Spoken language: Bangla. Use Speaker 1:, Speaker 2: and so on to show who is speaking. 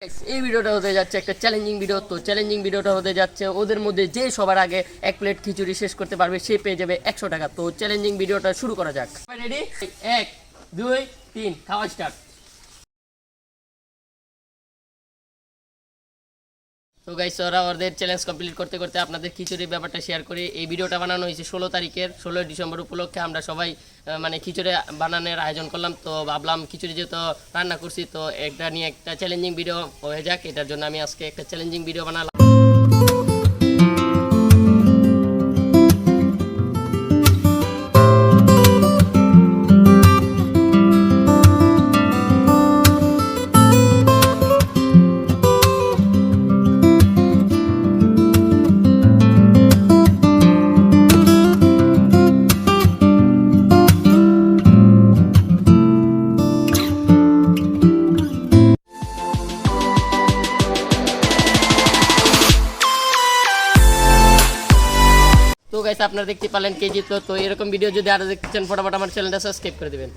Speaker 1: এই ভিডিওটা হতে যাচ্ছে একটা চ্যালেঞ্জিং ভিডিও। তো চ্যালেঞ্জিং ভিডিওটা হতে যাচ্ছে ওদের মধ্যে যে সবার আগে এক প্লেট খিচুড়ি শেষ করতে পারবে সে পেয়ে যাবে 100 টাকা। তো চ্যালেঞ্জিং ভিডিওটা শুরু করা যাক। রেডি, 1 2 3 খাওয়া স্টার্ট। তো গাইস, ওরা ওদের চ্যালেঞ্জ কমপ্লিট করতে করতে আপনাদের খিচুড়ির ব্যাপারটা শেয়ার করি। এই ভিডিওটা বানানো হয়েছে 16 ডিসেম্বর উপলক্ষে। আমরা সবাই মানে খিচুড়ি বানানোর আয়োজন করলাম। তো ভাবলাম খিচুড়ি যেহেতু রান্না করছি তো একটা নিয়ে একটা চ্যালেঞ্জিং ভিডিও হয়ে যাক। এটার জন্য আমি আজকে একটা চ্যালেঞ্জিং ভিডিও বানালাম। তো গাইস, আপনারা দেখতে পেলেন কে জিতলো। তো এরকম ভিডিও যদি আরো দেখতে চান ফটাফট আমার চ্যানেলটা সাবস্ক্রাইব করে দিবেন।